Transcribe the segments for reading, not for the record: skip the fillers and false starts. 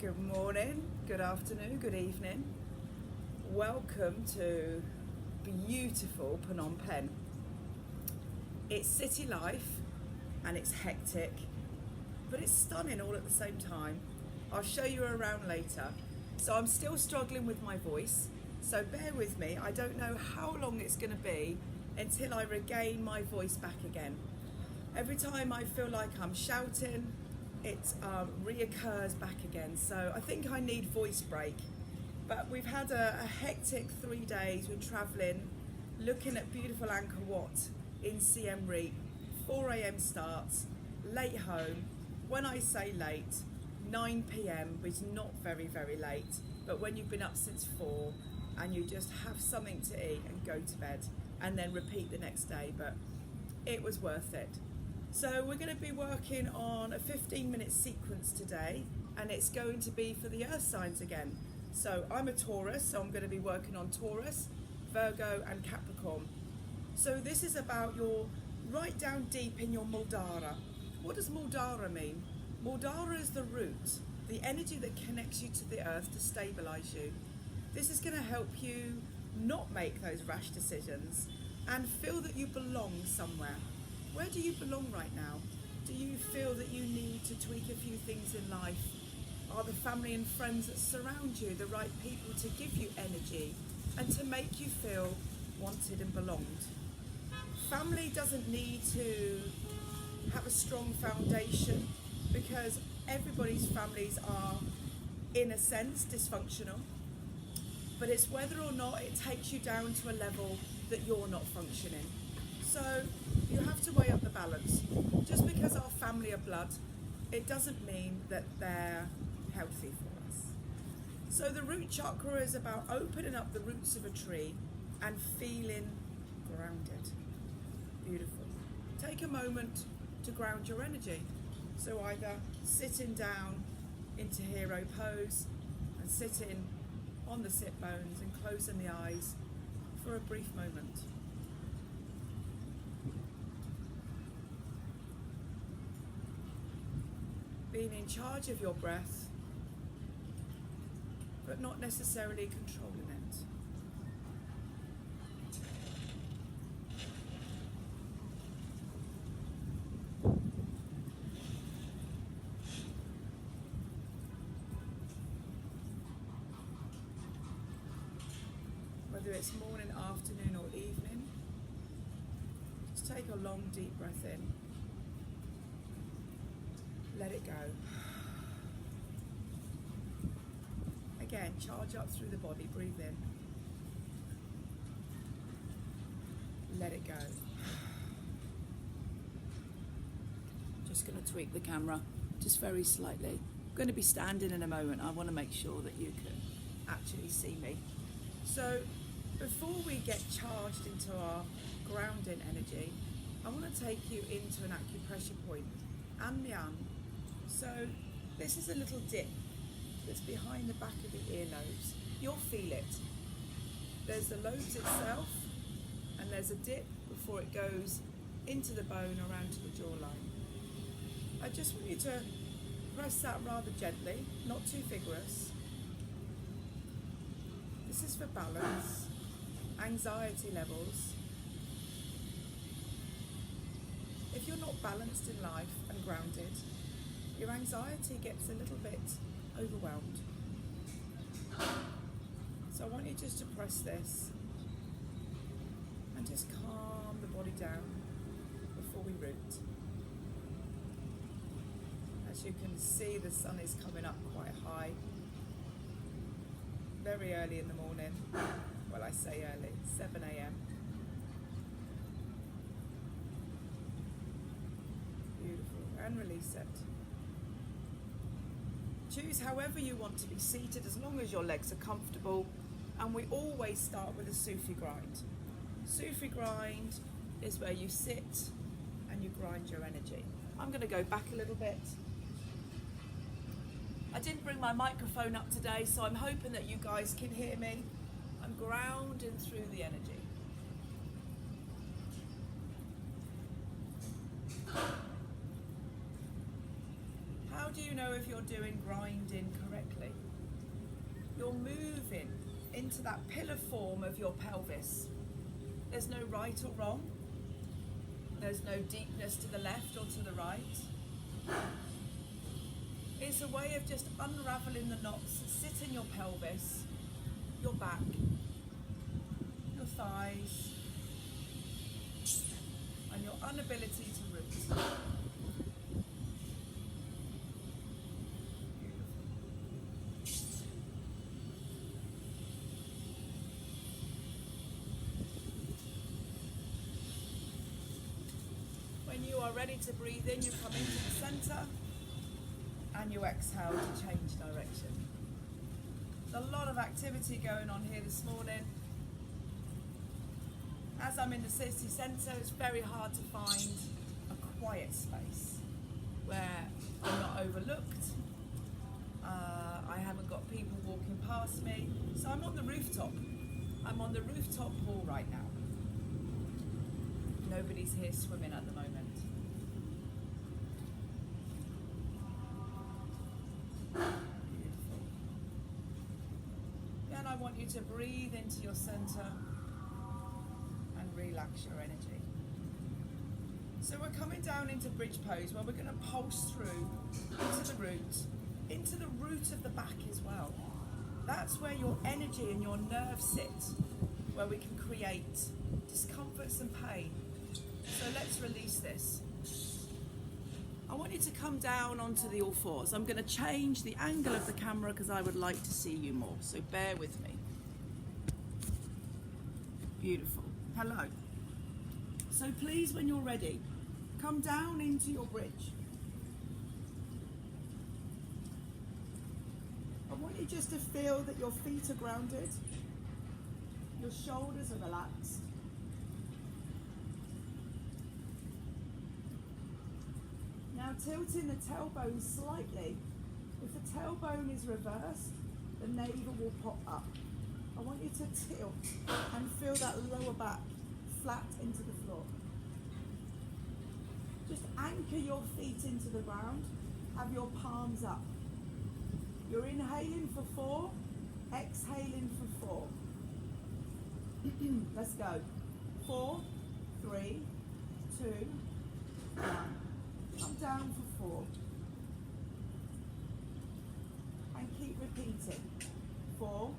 Good morning, good afternoon, good evening. Welcome to beautiful Phnom Penh. It's city life and it's hectic, but it's stunning all at the same time. I'll show you around later. So I'm still struggling with my voice, so bear with me. I don't know how long it's going to be until I regain my voice back again. Every time I feel like I'm shouting, it reoccurs back again. So I think I need voice break. But we've had a hectic 3 days. We're travelling, looking at beautiful Angkor Wat in Siem Reap. 4 a.m. starts, late home. When I say late, 9 p.m. is not very, very late. But when you've been up since 4 and you just have something to eat and go to bed and then repeat the next day, but it was worth it. So we're going to be working on a 15-minute sequence today, and it's going to be for the earth signs again. So I'm a Taurus, so I'm going to be working on Taurus, Virgo and Capricorn. So this is about your right down deep in your Muladhara. What does Muladhara mean? Muladhara is the root, the energy that connects you to the earth to stabilize you. This is going to help you not make those rash decisions and feel that you belong somewhere. Where do you belong right now? Do you feel that you need to tweak a few things in life? Are the family and friends that surround you the right people to give you energy and to make you feel wanted and belonged? Family doesn't need to have a strong foundation because everybody's families are, in a sense, dysfunctional. But it's whether or not it takes you down to a level that you're not functioning. So you have to weigh up the balance. Just because our family are blood, it doesn't mean that they're healthy for us. So the root chakra is about opening up the roots of a tree and feeling grounded. Beautiful. Take a moment to ground your energy. So either sitting down into hero pose and sitting on the sit bones and closing the eyes for a brief moment. Being in charge of your breath, but not necessarily controlling it. Whether it's morning, afternoon or evening, just take a long deep breath in. Let it go. Again, charge up through the body, breathe in. Let it go. Just going to tweak the camera, just very slightly. I'm going to be standing in a moment. I want to make sure that you can actually see me. So, before we get charged into our grounding energy, I want to take you into an acupressure point, An Mian. So this is a little dip that's behind the back of the earlobes. You'll feel it. There's the lobes itself, and there's a dip before it goes into the bone around to the jawline. I just want you to press that rather gently, not too vigorous. This is for balance, anxiety levels. If you're not balanced in life and grounded, your anxiety gets a little bit overwhelmed. So I want you just to press this and just calm the body down before we root. As you can see, the sun is coming up quite high, very early in the morning. Well, I say early, 7 a.m. Beautiful, and release it. Choose however you want to be seated, as long as your legs are comfortable. And we always start with a Sufi grind. Sufi grind is where you sit and you grind your energy. I'm going to go back a little bit. I didn't bring my microphone up today, so I'm hoping that you guys can hear me. I'm grounding through the energy. do you know if you're doing grinding correctly? You're moving into that pillar form of your pelvis. There's no right or wrong. There's no deepness to the left or to the right. It's a way of just unraveling the knots that sit in your pelvis, your back, your thighs, and your inability to root. When you are ready to breathe in, you come into the centre and you exhale to change direction. There's a lot of activity going on here this morning. As I'm in the city centre, it's very hard to find a quiet space where I'm not overlooked. I haven't got people walking past me. So I'm on the rooftop. I'm on the rooftop pool right now. Nobody's here swimming at the moment. Beautiful. Then I want you to breathe into your centre and relax your energy. So we're coming down into bridge pose where we're going to pulse through into the root of the back as well. That's where your energy and your nerves sit, where we can create discomforts and pain. So let's release this. I want you to come down onto the all fours. I'm going to change the angle of the camera because I would like to see you more. So bear with me. Beautiful. Hello. So please, when you're ready, come down into your bridge. I want you just to feel that your feet are grounded, your shoulders are relaxed. Now tilting the tailbone slightly. If the tailbone is reversed, the navel will pop up. I want you to tilt and feel that lower back flat into the floor. Just anchor your feet into the ground. Have your palms up. You're inhaling for 4, exhaling for 4. Let's go. 4, 3, 2, 1. Come down for 4. And keep repeating. 4.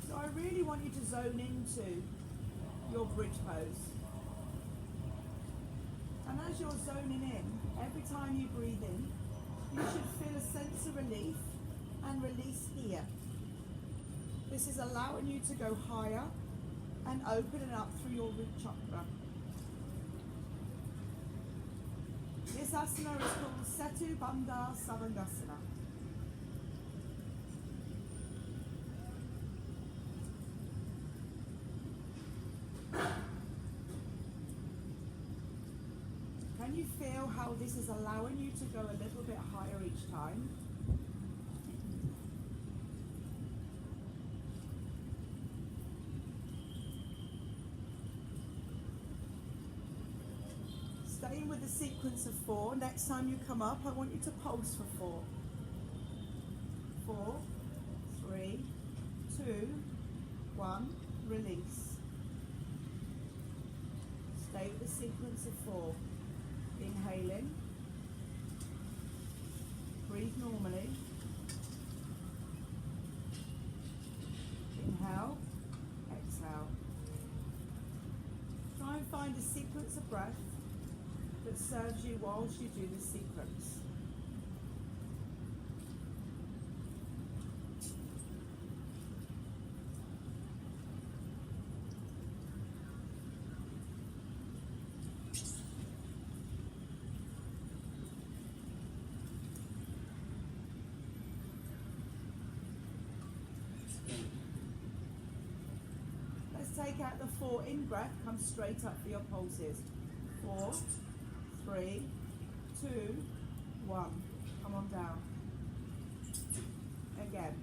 So I really want you to zone into your bridge pose. And as you're zoning in, every time you breathe in, you should feel a sense of relief and release here. This is allowing you to go higher and opening up through your root chakra. This asana is called Setu Bandha Savandasana. Can you feel how this is allowing you to go a little bit higher each time? Staying with the sequence of 4. Next time you come up, I want you to pulse for 4. 4, 3, 2, 1, release. Stay with the sequence of 4. Inhaling. Breathe normally. Inhale. Exhale. Try and find a sequence of breath that serves you whilst you do this sequence. Take out the 4 in breath, come straight up for your pulses. 4, 3, 2, 1. come on down. Again.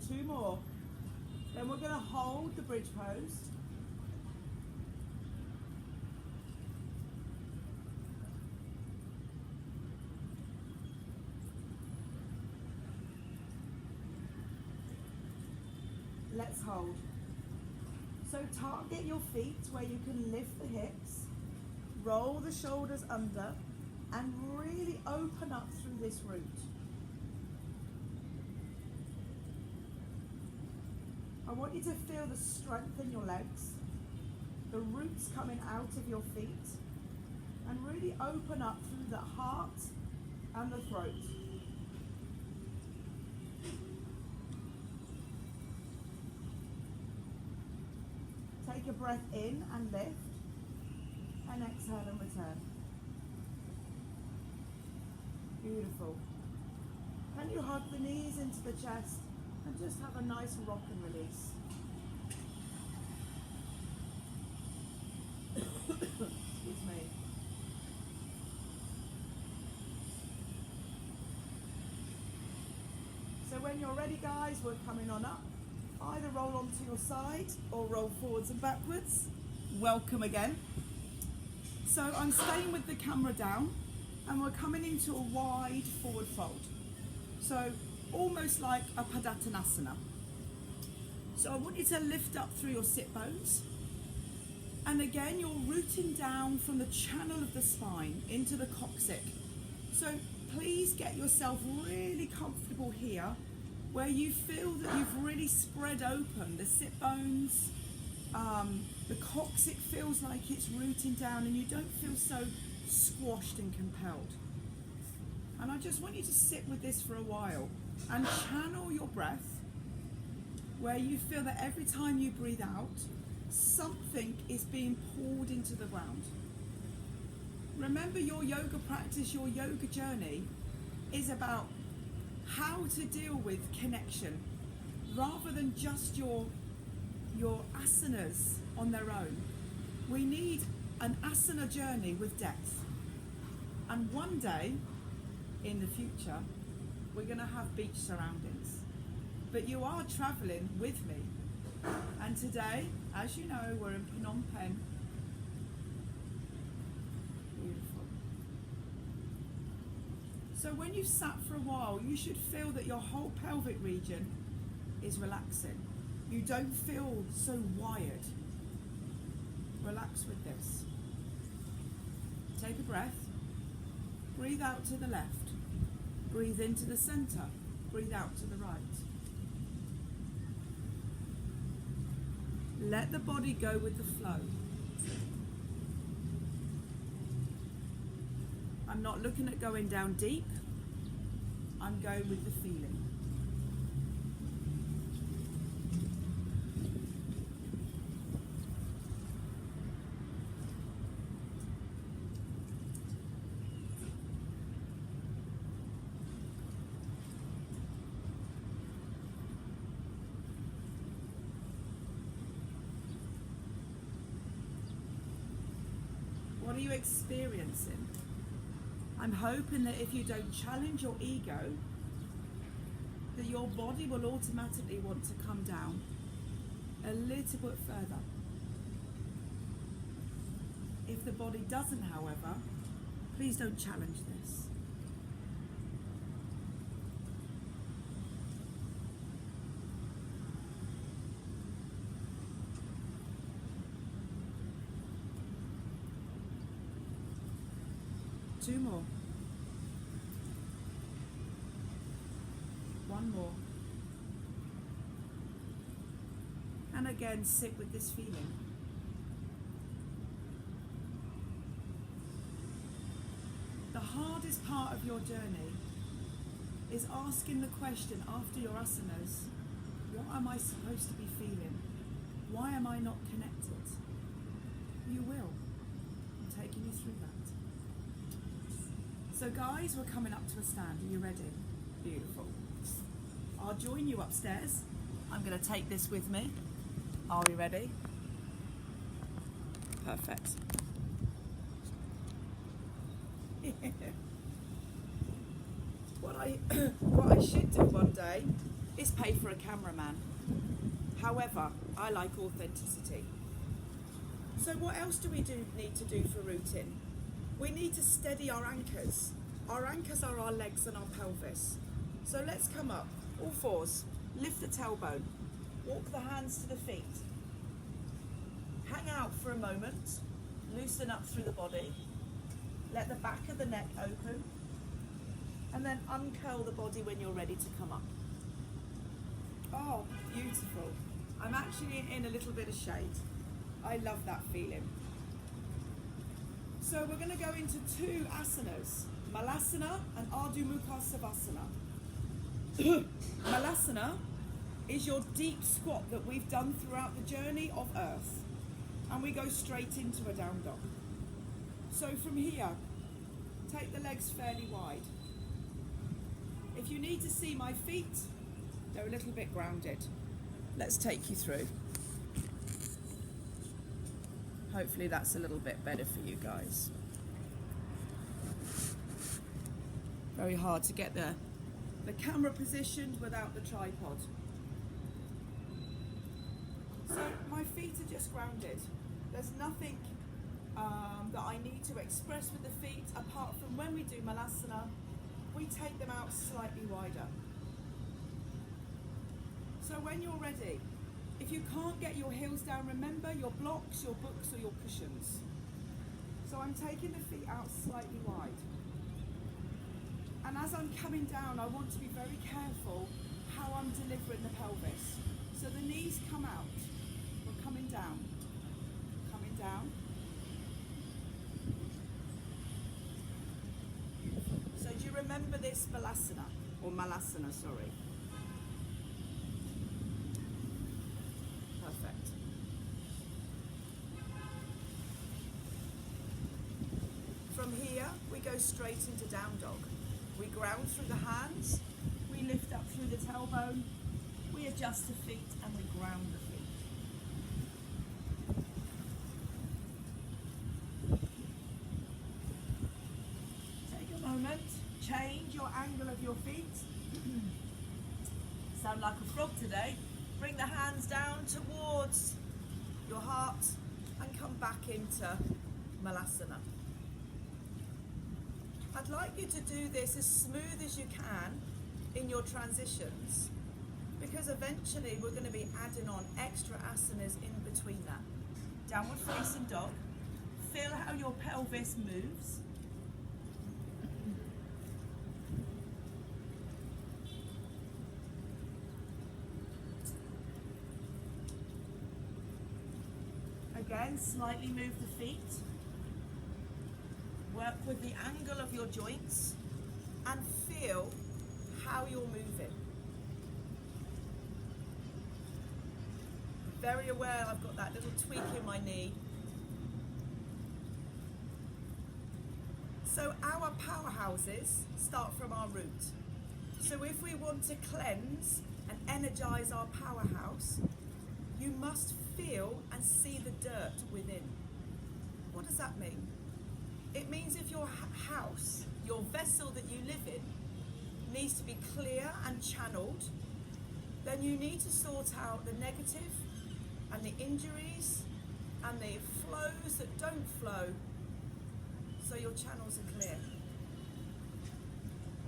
Two more. Then we're going to hold the bridge pose. Let's hold. So target your feet where you can lift the hips, roll the shoulders under, and really open up through this root. I want you to feel the strength in your legs, the roots coming out of your feet, and really open up through the heart and the throat. Take a breath in and lift, and exhale and return. Beautiful. Can you hug the knees into the chest and just have a nice rock and release? Excuse me. So when you're ready, guys, we're coming on up. Either roll onto your side or roll forwards and backwards. Welcome again. So I'm staying with the camera down and we're coming into a wide forward fold. So almost like a Padottanasana. So I want you to lift up through your sit bones. And again, you're rooting down from the channel of the spine into the coccyx. So please get yourself really comfortable here, where you feel that you've really spread open the sit bones, the coccyx feels like it's rooting down and you don't feel so squashed and compelled. And I just want you to sit with this for a while and channel your breath, where you feel that every time you breathe out, something is being poured into the ground. Remember, your yoga practice, your yoga journey is about how to deal with connection rather than just your asanas on their own. We need an asana journey with depth. And one day in the future, we're going to have beach surroundings. But you are traveling with me. And today, as you know, we're in Phnom Penh. Beautiful. So when you've sat for a while, you should feel that your whole pelvic region is relaxing. You don't feel so wired. Relax with this. Take a breath. Breathe out to the left. Breathe into the center. Breathe out to the right. Let the body go with the flow. I'm not looking at going down deep. I'm going with the feeling. What are you experiencing? I'm hoping that if you don't challenge your ego, that your body will automatically want to come down a little bit further. If the body doesn't, however, please don't challenge this. Two more. One more. And again, sit with this feeling. The hardest part of your journey is asking the question after your asanas, what am I supposed to be feeling? Why am I not connected? You will. I'm taking you through that. So guys, we're coming up to a stand. Are you ready? Beautiful. I'll join you upstairs. I'm going to take this with me. Are we ready? Perfect. What I should do one day is pay for a cameraman. However, I like authenticity. So what else do we need to do for rooting? We need to steady our anchors. Our anchors are our legs and our pelvis. So let's come up, all fours, lift the tailbone, walk the hands to the feet. Hang out for a moment, loosen up through the body, let the back of the neck open, and then uncurl the body when you're ready to come up. Oh, beautiful. I'm actually in a little bit of shade. I love that feeling. So we're going to go into two asanas, Malasana and Ardha Mukha Savasana. Malasana is your deep squat that we've done throughout the journey of Earth. And we go straight into a down dog. So from here, take the legs fairly wide. If you need to see my feet, they're a little bit grounded. Let's take you through. Hopefully that's a little bit better for you guys. Very hard to get the camera positioned without the tripod. So my feet are just grounded. There's nothing that I need to express with the feet apart from when we do Malasana, we take them out slightly wider. So when you're ready, if you can't get your heels down, remember your blocks, your books or your cushions. So I'm taking the feet out slightly wide. And as I'm coming down, I want to be very careful how I'm delivering the pelvis. So the knees come out. We're coming down. Coming down. So do you remember this Balasana? Or Malasana, sorry. Perfect. From here, we go straight into down dog. We ground through the hands, we lift up through the tailbone, we adjust the feet and we ground the feet. Take a moment, change your angle of your feet. Sound like a frog today. Bring the hands down towards your heart and come back into Malasana. I'd like you to do this as smooth as you can in your transitions, because eventually we're going to be adding on extra asanas in between that. Downward facing dog. Feel how your pelvis moves. Again, slightly move the feet. Work with the angle of your joints and feel how you're moving. Very aware I've got that little tweak in my knee. So our powerhouses start from our root. So if we want to cleanse and energize our powerhouse, you must feel and see the dirt within. What does that mean? It means if your house, your vessel that you live in, needs to be clear and channeled, then you need to sort out the negative and the injuries and the flows that don't flow so your channels are clear.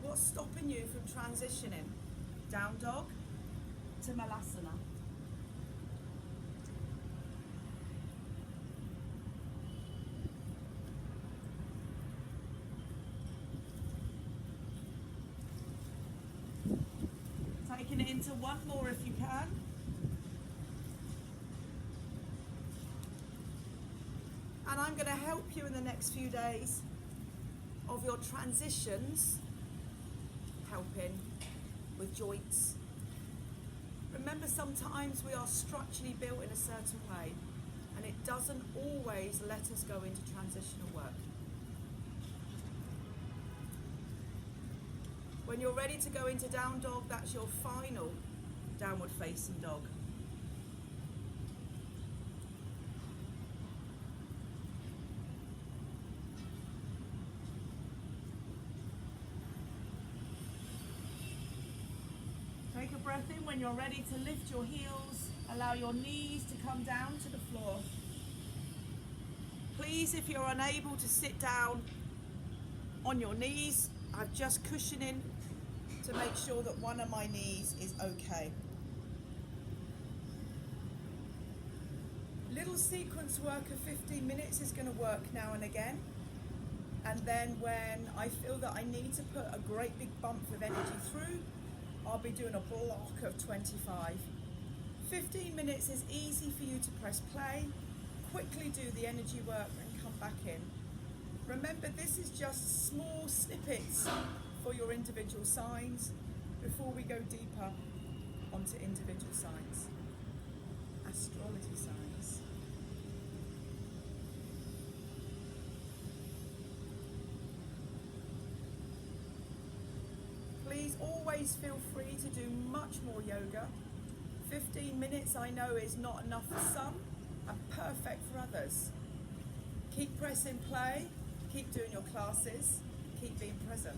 What's stopping you from transitioning down dog to Malasana? Taking it into one more if you can. And I'm going to help you in the next few days of your transitions, helping with joints. Remember, sometimes we are structurally built in a certain way and it doesn't always let us go into transitional work. When you're ready to go into down dog, that's your final downward facing dog. Take a breath in. When you're ready to lift your heels, allow your knees to come down to the floor. Please, if you're unable to sit down on your knees, I'm just cushioning to make sure that one of my knees is okay. Little sequence work of 15 minutes is going to work now and again. And then when I feel that I need to put a great big bump of energy through, I'll be doing a block of 25. 15 minutes is easy for you to press play, quickly do the energy work and come back in. Remember, this is just small snippets for your individual signs before we go deeper onto individual signs. Astrology signs. Please always feel free to do much more yoga. 15 minutes I know is not enough for some and perfect for others. Keep pressing play, keep doing your classes, keep being present.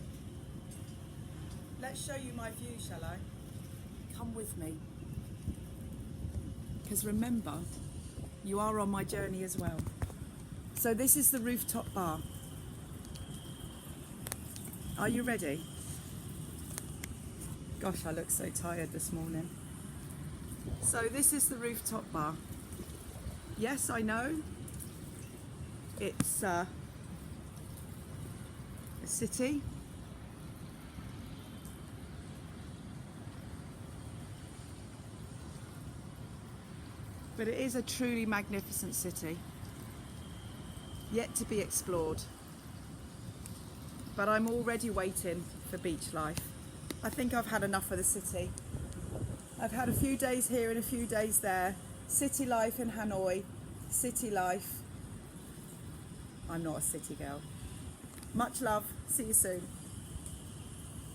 Let's show you my view, shall I? Come with me. Because remember, you are on my journey as well. So this is the rooftop bar. Are you ready? Gosh, I look so tired this morning. So this is the rooftop bar. Yes, I know. It's a city. But it is a truly magnificent city, yet to be explored. But I'm already waiting for beach life. I think I've had enough of the city. I've had a few days here and a few days there. City life in Hanoi, city life. I'm not a city girl. Much love, see you soon.